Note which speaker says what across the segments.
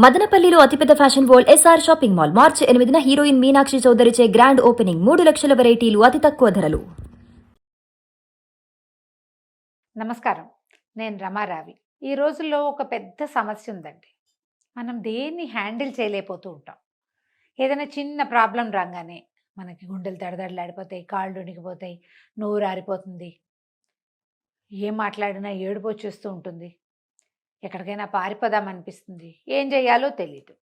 Speaker 1: మదనపల్లిలో అతిపెద్ద fashion world SR shopping mall March 8న హీరోయిన్ మీనాక్షి చౌదరిచే గ్రాండ్ ఓపెనింగ్ 3 లక్షల వెరైటీలు అతి తక్కువ ధరలు.
Speaker 2: నమస్కారం, నేను రమారావి. ఈ రోజుల్లో ఒక పెద్ద సమస్య ఉందండి. మనం దేన్ని హ్యాండిల్ చేయలేకపోతూ ఉంటాం. ఏదైనా చిన్న ప్రాబ్లం రాగానే మనకి గుండెలు దడదడలాడిపోతాయి, కాళ్ళు వణికిపోతాయి, నోరు ఆరిపోతుంది, ఏం మాట్లాడినా ఏడుపు వచ్చేస్తూ ఉంటుంది, ఎక్కడికైనా పారిపోదామనిపిస్తుంది, ఏం చేయాలో తెలియదు.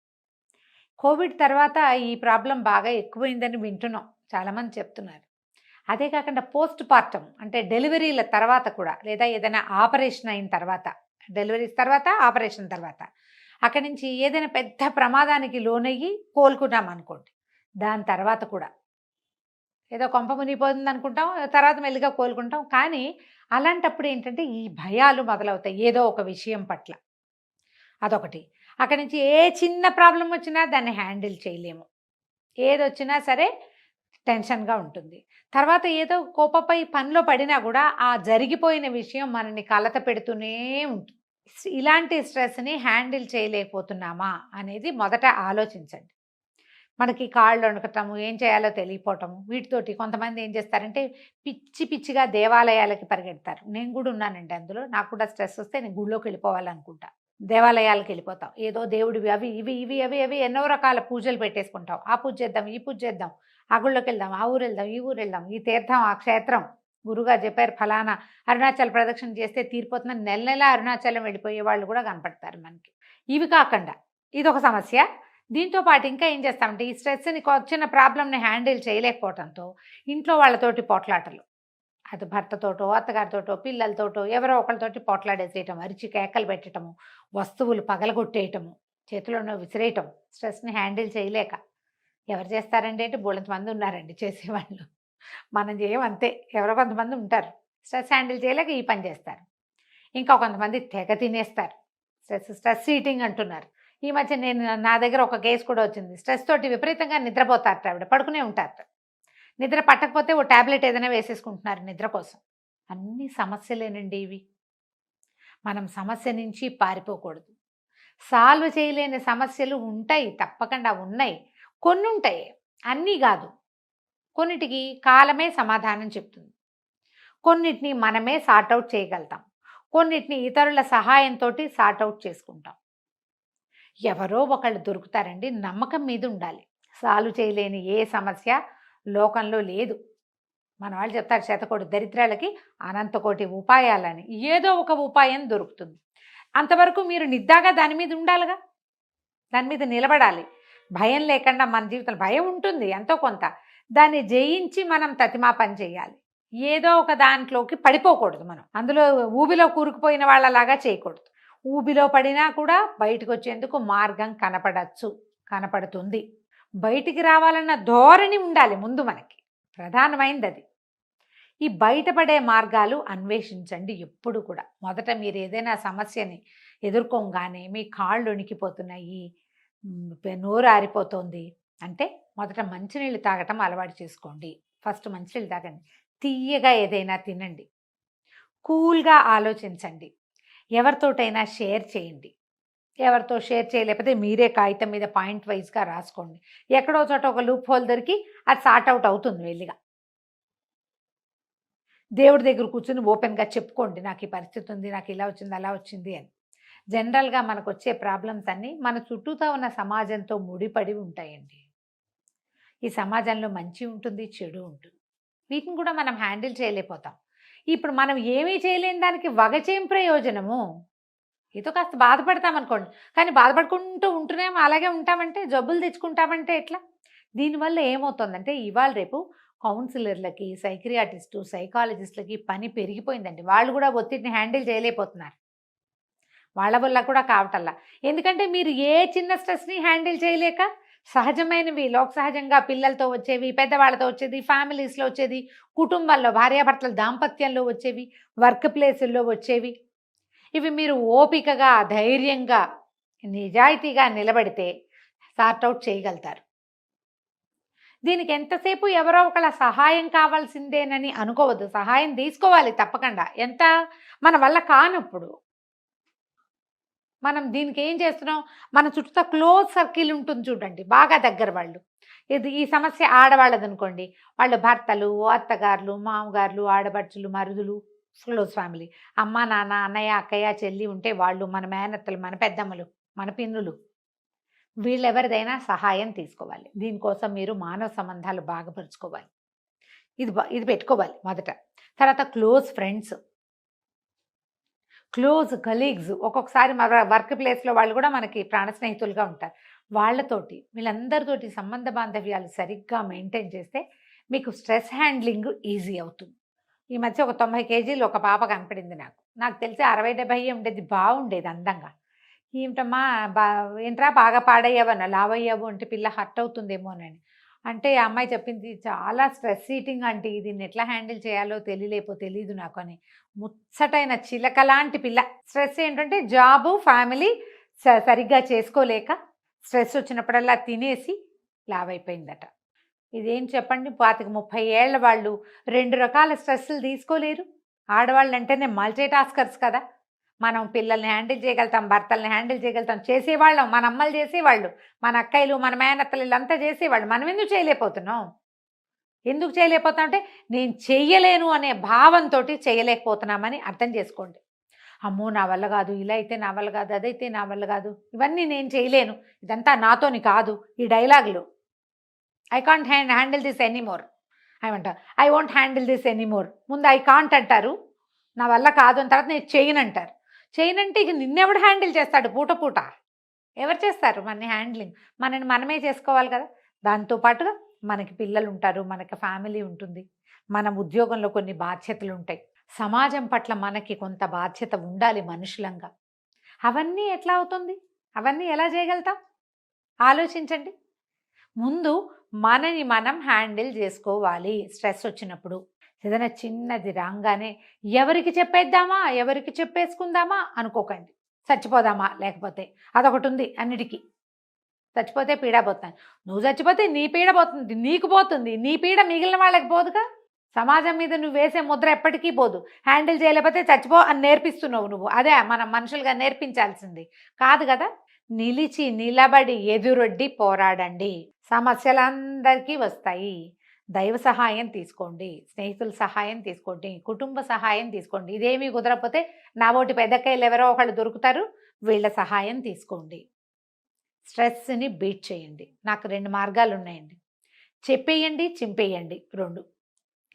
Speaker 2: కోవిడ్ తర్వాత ఈ ప్రాబ్లం బాగా ఎక్కువైందని వింటున్నాం, చాలామంది చెప్తున్నారు. అదే కాకుండా పోస్ట్ పార్టం అంటే డెలివరీల తర్వాత కూడా, లేదా ఏదైనా ఆపరేషన్ అయిన తర్వాత, డెలివరీస్ తర్వాత ఆపరేషన్ తర్వాత అక్కడి నుంచి ఏదైనా పెద్ద ప్రమాదానికి లోనయ్యి కోలుకున్నాం అనుకోండి, దాని తర్వాత కూడా ఏదో కొంప మునిగిపోతుంది అనుకుంటాం, తర్వాత మెల్లిగా కోలుకుంటాం. కానీ అలాంటప్పుడు ఏంటంటే ఈ భయాలు మొదలవుతాయి ఏదో ఒక విషయం పట్ల. అదొకటి. అక్కడి నుంచి ఏ చిన్న ప్రాబ్లం వచ్చినా దాన్ని హ్యాండిల్ చేయలేము, ఏదొచ్చినా సరే టెన్షన్గా ఉంటుంది. తర్వాత ఏదో కోపపై పనిలో పడినా కూడా ఆ జరిగిపోయిన విషయం మనని కలత పెడుతూనే ఉంటుంది. ఇలాంటి స్ట్రెస్ని హ్యాండిల్ చేయలేకపోతున్నామా అనేది మొదట ఆలోచించండి. మనకి కాళ్ళు వణకటము, ఏం చేయాలో తెలియపోవటము, వీటితోటి కొంతమంది ఏం చేస్తారంటే పిచ్చిగా దేవాలయాలకి పరిగెడతారు. నేను కూడా ఉన్నానండి అందులో. నాకు కూడా స్ట్రెస్ వస్తే నేను గుళ్ళోకి వెళ్ళిపోవాలనుకుంటా, దేవాలయాలకు వెళ్ళిపోతాం. ఏదో దేవుడివి అవి ఇవి ఇవి అవి అవి ఎన్నో రకాల పూజలు పెట్టేసుకుంటాం. ఆ పూజ చేద్దాం, ఈ పూజ చేద్దాం, ఆ గుళ్ళోకి వెళ్దాం, ఆ ఊరు వెళ్దాం, ఈ ఊరు వెళ్దాం, ఈ తీర్థం, ఆ క్షేత్రం, గురుగారు చెప్పారు ఫలానా అరుణాచల్ ప్రదక్షిణ చేస్తే తీరిపోతుందని నెల నెల అరుణాచలం వెళ్ళిపోయే వాళ్ళు కూడా కనపడతారు మనకి. ఇవి కాకుండా ఇదొక సమస్య. దీంతో పాటు ఇంకా ఏం చేస్తామంటే ఈ స్ట్రెస్ని, చిన్న ప్రాబ్లమ్ని హ్యాండిల్ చేయలేకపోవడంతో ఇంట్లో వాళ్ళతోటి పోట్లాటలు, అది భర్తతోటో అత్తగారితోటో పిల్లలతోటో ఎవరో ఒకరితోటి పోట్లాడేసేయటం, అరిచి కేకలు పెట్టడము, వస్తువులు పగలగొట్టేయటము, చేతిలోనో విసిరేయటం, స్ట్రెస్ని హ్యాండిల్ చేయలేక. ఎవరు చేస్తారండి అంటే బోళ్ళంత మంది ఉన్నారండి చేసేవాళ్ళు. మనం చేయమంతే, ఎవరో కొంతమంది ఉంటారు స్ట్రెస్ హ్యాండిల్ చేయలేక ఈ పని చేస్తారు. ఇంకా కొంతమంది తెగ తినేస్తారు, స్ట్రెస్ ఈటింగ్ అంటున్నారు. ఈ మధ్య నా దగ్గర ఒక కేసు కూడా వచ్చింది. స్ట్రెస్ తోటి విపరీతంగా నిద్రపోతారట ఆవిడ, పడుకునే ఉంటారట. నిద్ర పట్టకపోతే ఓ ట్యాబ్లెట్ ఏదైనా వేసేసుకుంటున్నారు నిద్ర కోసం. అన్ని సమస్యలేనండి ఇవి. మనం సమస్య నుంచి పారిపోకూడదు. సాల్వ్ చేయలేని సమస్యలు ఉంటాయి, తప్పకుండా ఉన్నాయి. కొన్ని ఉంటాయి, అన్నీ కాదు. కొన్నిటికి కాలమే సమాధానం చెప్తుంది, కొన్నిటిని మనమే సార్ట్అవుట్ చేయగలుగుతాం, కొన్నిటిని ఇతరుల సహాయంతో సార్ట్అవుట్ చేసుకుంటాం. ఎవరో ఒకళ్ళు దొరుకుతారండి, నమ్మకం మీద ఉండాలి. సాల్వ్ చేయలేని ఏ సమస్య లోకంలో లేదు. మన వాళ్ళు చెప్తారు శతకోటి దరిద్రాలకి అనంతకోటి ఉపాయాలని. ఏదో ఒక ఉపాయం దొరుకుతుంది. అంతవరకు మీరు నిద్దాగా దాని మీద ఉండాలిగా, దాని మీద నిలబడాలి. భయం లేకుండా మన జీవితంలో భయం ఉంటుంది ఎంతో కొంత, దాన్ని జయించి మనం తతిమా పని చేయాలి. ఏదో ఒక దాంట్లోకి పడిపోకూడదు. మనం అందులో ఊబిలో కూరుకుపోయిన వాళ్ళలాగా చేయకూడదు. ఊబిలో పడినా కూడా బయటకు వచ్చేందుకు మార్గం కనపడుతుంది. బయటికి రావాలన్న ధోరణి ఉండాలి ముందు, మనకి ప్రధానమైనది అది. ఈ బయటపడే మార్గాలు అన్వేషించండి ఎప్పుడు కూడా. మొదట మీరు ఏదైనా సమస్యని ఎదుర్కోగానే మీ కాళ్ళు వణికిపోతున్నాయి, నోరు ఆరిపోతుంది అంటే మొదట మంచినీళ్ళు తాగటం అలవాటు చేసుకోండి. ఫస్ట్ మంచినీళ్ళు తాగండి, తీయగా ఏదైనా తినండి, కూల్గా ఆలోచించండి, ఎవరితోటైనా షేర్ చేయండి. ఎవరితో షేర్ చేయలేకపోతే మీరే కాగితం మీద పాయింట్ వైజ్గా రాసుకోండి. ఎక్కడో చోట ఒక లూప్ హోల్ దొరికి అది సార్ట్ అవుట్ అవుతుంది వెళ్ళిగా. దేవుడి దగ్గర కూర్చుని ఓపెన్గా చెప్పుకోండి, నాకు ఈ పరిస్థితి ఉంది, నాకు ఇలా వచ్చింది అలా వచ్చింది అని. జనరల్గా మనకు వచ్చే ప్రాబ్లమ్స్ అన్నీ మన చుట్టూతో ఉన్న సమాజంతో ముడిపడి ఉంటాయండి. ఈ సమాజంలో మంచి ఉంటుంది, చెడు ఉంటుంది. వీటిని కూడా మనం హ్యాండిల్ చేయలేకపోతాం. ఇప్పుడు మనం ఏమీ చేయలేని దానికి వగచేం ప్రయోజనము? ఏదో కాస్త బాధపడతామనుకోండి, కానీ బాధపడుకుంటూ ఉంటూనేమో అలాగే ఉంటామంటే, జబ్బులు తెచ్చుకుంటామంటే ఎట్లా? దీనివల్ల ఏమవుతుందంటే ఇవాళ రేపు కౌన్సిలర్లకి, సైక్రియాటిస్టు, సైకాలజిస్టులకి పని పెరిగిపోయిందండి. వాళ్ళు కూడా ఒత్తిడిని హ్యాండిల్ చేయలేకపోతున్నారు. వాళ్ళ వల్ల కూడా కావటల్లా. ఎందుకంటే మీరు ఏ చిన్న స్ట్రెస్ని హ్యాండిల్ చేయలేక, సహజమైనవి లోక సహజంగా పిల్లలతో వచ్చేవి, పెద్దవాళ్ళతో వచ్చేది, ఫ్యామిలీస్లో వచ్చేది, కుటుంబాల్లో భార్యాభర్తల దాంపత్యంలో వచ్చేవి, వర్క్ ప్లేసుల్లో వచ్చేవి, ఇవి మీరు ఓపికగా, ధైర్యంగా, నిజాయితీగా నిలబడితే సార్ట్అవుట్ చేయగలుగుతారు. దీనికి ఎంతసేపు ఎవరో ఒకళ్ళ సహాయం కావాల్సిందేనని అనుకోవద్దు. సహాయం తీసుకోవాలి తప్పకుండా. ఎంత మన వల్ల కానప్పుడు మనం దీనికి ఏం చేస్తున్నాం, మన చుట్టూ క్లోజ్ సర్కిల్ ఉంటుంది చూడండి, బాగా దగ్గర వాళ్ళు. ఈ సమస్య ఆడవాళ్ళది అనుకోండి, వాళ్ళ భర్తలు, అత్తగారులు, మామగారులు, ఆడపడుచులు, మరుదులు, క్లోజ్ ఫ్యామిలీ, అమ్మ నాన్న, అన్నయ్య, అక్కయ్య, చెల్లి ఉంటే వాళ్ళు, మన మేనత్తలు, మన పెద్దమ్మలు, మన పిన్నులు, వీళ్ళెవరిదైనా సహాయం తీసుకోవాలి. దీనికోసం మీరు మానవ సంబంధాలు బాగుపరుచుకోవాలి. ఇది పెట్టుకోవాలి మొదట. తర్వాత క్లోజ్ ఫ్రెండ్స్, క్లోజ్ కలీగ్స్, ఒక్కొక్కసారి మన వర్క్ ప్లేస్లో వాళ్ళు కూడా మనకి ప్రాణ స్నేహితులుగా ఉంటారు. వాళ్ళతోటి, వీళ్ళందరితోటి సంబంధ బాంధవ్యాలు సరిగ్గా మెయింటైన్ చేస్తే మీకు స్ట్రెస్ హ్యాండ్లింగ్ ఈజీ అవుతుంది. ఈ మధ్య ఒక 90 కేజీలు ఒక పాప కనపడింది నాకు తెలిసి 60-70 ఉండేది, బాగుండేది అందంగా. ఏమిటమ్మా ఏంట్రా బాగా పాడయ్యావన్నా, లావయ్యావు అంటే పిల్ల హర్ట్ అవుతుందేమోనని అంటే ఆ అమ్మాయి చెప్పింది, చాలా స్ట్రెస్ ఈటింగ్ అంటే దీన్ని ఎట్లా హ్యాండిల్ చేయాలో తెలియదు నాకు అని. ముచ్చటైన చిలక లాంటి పిల్ల. స్ట్రెస్ ఏంటంటే జాబు, ఫ్యామిలీ సరిగ్గా చేసుకోలేక స్ట్రెస్ వచ్చినప్పుడల్లా తినేసి లావైపోయిందట. ఇదేం చెప్పండి, 25-30 ఏళ్ల వాళ్ళు 2 రకాల స్ట్రెస్సులు తీసుకోలేరు. ఆడవాళ్ళు అంటేనే మల్టీ టాస్కర్స్ కదా. మనం పిల్లల్ని హ్యాండిల్ చేయగలుగుతాం, భర్తల్ని హ్యాండిల్ చేయగలుగుతాం, చేసేవాళ్ళం, మన అమ్మలు చేసేవాళ్ళు, మన అక్కయ్యలు, మన మేనత్తలు వీళ్ళంతా చేసేవాళ్ళు. మనం ఎందుకు చేయలేకపోతున్నాం? ఎందుకు చేయలేకపోతాం అంటే నేను చెయ్యలేను అనే భావంతో చేయలేకపోతున్నామని అర్థం చేసుకోండి. అమ్మో నా వల్ల కాదు, ఇలా అయితే నా వల్ల కాదు, అదైతే నా వల్ల కాదు, ఇవన్నీ నేను చేయలేను, ఇదంతా నాతోని కాదు, ఈ డైలాగులు. I can't handle this anymore ఏమంటారు, I won't handle this anymore. ముందు ఐ కాంట్ అంటారు, నా వల్ల కాదు అని, తర్వాత నేను చేయను అంటారు. చేయనంటే ఇక నిన్నెవడు హ్యాండిల్ చేస్తాడు? పూట ఎవరు చేస్తారు మన హ్యాండ్లింగ్? మనని మనమే చేసుకోవాలి కదా. దాంతోపాటుగా మనకి పిల్లలు ఉంటారు, మనకి ఫ్యామిలీ ఉంటుంది, మన ఉద్యోగంలో కొన్ని బాధ్యతలు ఉంటాయి, సమాజం పట్ల మనకి కొంత బాధ్యత ఉండాలి మనుషులంగా. అవన్నీ ఎట్లా అవుతుంది? అవన్నీ ఎలా చేయగలుగుతాం? ఆలోచించండి. ముందు మనని మనం హ్యాండిల్ చేసుకోవాలి. స్ట్రెస్ వచ్చినప్పుడు ఏదైనా చిన్నది రాగానే ఎవరికి చెప్పేద్దామా, ఎవరికి చెప్పేసుకుందామా అనుకోకండి. చచ్చిపోదామా, లేకపోతే అదొకటి ఉంది అన్నిటికీ. చచ్చిపోతే పీడ పోతాను, నువ్వు చచ్చిపోతే నీ పీడ పోతుంది, నీకు పోతుంది, నీ పీడ మిగిలిన వాళ్ళకి పోదుగా. సమాజం మీద నువ్వు వేసే ముద్ర ఎప్పటికీ పోదు. హ్యాండిల్ చేయలేకపోతే చచ్చిపో అని నేర్పిస్తున్నావు నువ్వు. అదే మనం మనుషులుగా నేర్పించాల్సింది కాదు కదా. నిలిచి నిలబడి ఎదురొడ్డి పోరాడండి. సమస్యలందరికీ వస్తాయి. దైవ సహాయం తీసుకోండి, స్నేహితుల సహాయం తీసుకోండి, కుటుంబ సహాయం తీసుకోండి. ఇదేమీ కుదరకపోతే నా ఓటి పెద్దకాయలు ఎవరో ఒకళ్ళు దొరుకుతారు, వీళ్ళ సహాయం తీసుకోండి. స్ట్రెస్ని బీట్ చేయండి. నాకు 2 మార్గాలు ఉన్నాయండి. చెప్పేయండి, చింపేయండి, 2.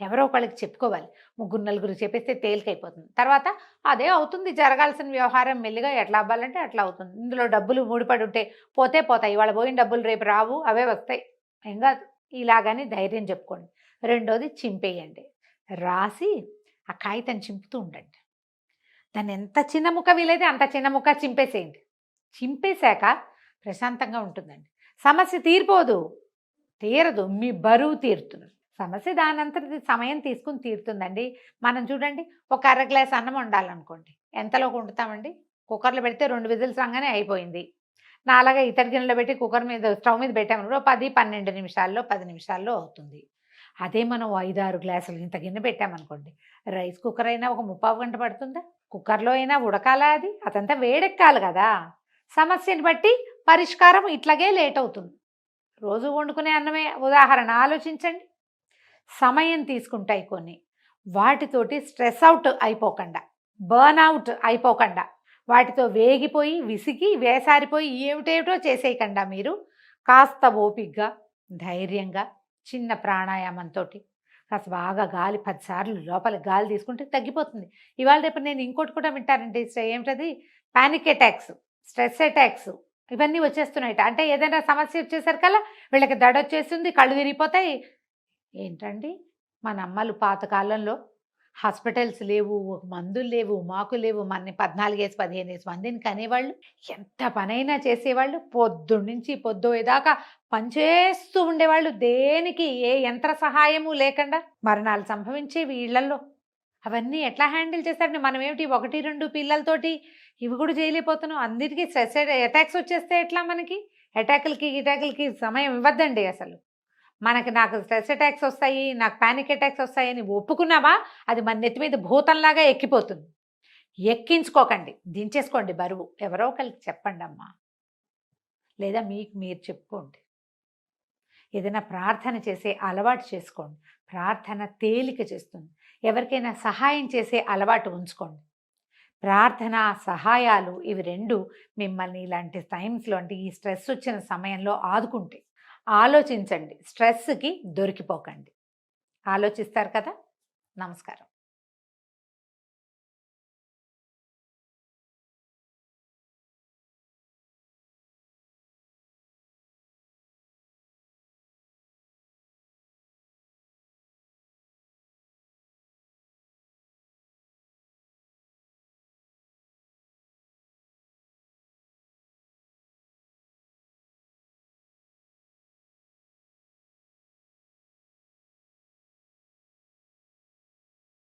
Speaker 2: ఎవరో ఒకళ్ళకి చెప్పుకోవాలి. 3-4 చెప్పేస్తే తేలికైపోతుంది. తర్వాత అదే అవుతుంది, జరగాల్సిన వ్యవహారం మెల్లిగా ఎట్లా అవ్వాలంటే అట్లా అవుతుంది. ఇందులో డబ్బులు ముడిపడి ఉంటే పోతాయి. ఇవాళ పోయిన డబ్బులు రేపు రావు, అవే వస్తాయి, ఏం కాదు, ఇలాగని ధైర్యం చెప్పుకోండి. 2వది చింపేయండి. రాసి ఆ కాగితం చింపుతూ ఉండండి. దాన్ని ఎంత చిన్న ముక్క వీలైతే అంత చిన్న ముక్క చింపేసేయండి. చింపేశాక ప్రశాంతంగా ఉంటుందండి. సమస్య తీరదు, మీ బరువు తీరుతుంది. సమస్య దానంతటి సమయం తీసుకుని తీరుతుందండి. మనం చూడండి, ఒక అర గ్లాస్ అన్నం వండాలనుకోండి, ఎంతలోకి వండుతామండి? కుక్కర్లో పెడితే 2 విజిల్స్ రాగానే అయిపోయింది. నాలాగా ఇతడి గిన్నెలో పెట్టి కుక్కర్ మీద స్టవ్ మీద పెట్టామనుకో 10-12 నిమిషాల్లో 10 నిమిషాల్లో అవుతుంది. అదే మనం 5-6 గ్లాసులు ఇంత గిన్నె పెట్టామనుకోండి, రైస్ కుక్కర్ అయినా ఒక 30 గంట పడుతుందా? కుక్కర్లో అయినా ఉడకాలా? అది అదంతా వేడెక్కాలి కదా. సమస్యని బట్టి పరిష్కారం ఇట్లాగే లేట్ అవుతుంది. రోజు వండుకునే అన్నమే ఉదాహరణ ఆలోచించండి. సమయం తీసుకుంటాయి కొన్ని. వాటితోటి స్ట్రెస్ అవుట్ అయిపోకుండా, బర్న్ అవుట్ అయిపోకుండా, వాటితో వేగిపోయి విసిగి వేసారిపోయి ఏమిటేమిటో చేసేయకుండా మీరు కాస్త ఓపికగా, ధైర్యంగా, చిన్న ప్రాణాయామంతో కాస్త బాగా గాలి 10 సార్లు లోపలికి గాలి తీసుకుంటే తగ్గిపోతుంది. ఇవాళ రేపు నేను ఇంకోటి కూడా వింటానండి, ఏమిటది, పానిక్ అటాక్స్, స్ట్రెస్ అటాక్స్, ఇవన్నీ వచ్చేస్తున్నాయి. అంటే ఏదైనా సమస్య వచ్చేసరికల్లా వీళ్ళకి దడ వచ్చేస్తుంది, కళ్ళు విరిగిపోతాయి. ఏంటండి, మన అమ్మలు పాతకాలంలో హాస్పిటల్స్ లేవు, మందులు లేవు, మాకు లేవు, మన 14-15 మందిని కనేవాళ్ళు, ఎంత పనైనా చేసేవాళ్ళు, పొద్దున్నుంచి పొద్దుదాకా పనిచేస్తూ ఉండేవాళ్ళు, దేనికి ఏ యంత్ర సహాయము లేకుండా. మరణాలు సంభవించేవి ఇళ్లలో. అవన్నీ ఎట్లా హ్యాండిల్ చేస్తారండి? మనం ఏమిటి 1-2 పిల్లలతోటి ఇవి కూడా చేయలేకపోతున్నాం. అందరికీ స్ట్రెస్ అటాక్స్ వచ్చేస్తే ఎట్లా? మనకి అటాకులకి సమయం ఇవ్వద్దండి అసలు. నాకు స్ట్రెస్ అటాక్స్ వస్తాయి, నాకు పానిక్ అటాక్స్ వస్తాయని ఒప్పుకున్నావా, అది మన నెత్తి మీద భూతంలాగా ఎక్కిపోతుంది. ఎక్కించుకోకండి, దించేసుకోండి బరువు. ఎవరో ఒకరికి చెప్పండి అమ్మా, లేదా మీకు మీరు చెప్పుకోండి. ఏదైనా ప్రార్థన చేసే అలవాటు చేసుకోండి. ప్రార్థన తేలిక చేస్తుంది. ఎవరికైనా సహాయం చేసే అలవాటు ఉంచుకోండి. ప్రార్థన, సహాయాలు ఇవి 2 మిమ్మల్ని ఇలాంటి టైమ్స్‌లో, అంటే ఈ స్ట్రెస్ వచ్చిన సమయంలో ఆదుకుంటాయి. ఆలోచించండి, స్ట్రెస్‌కి దొరికిపోకండి. ఆలోచిస్తారు కదా? నమస్కారం.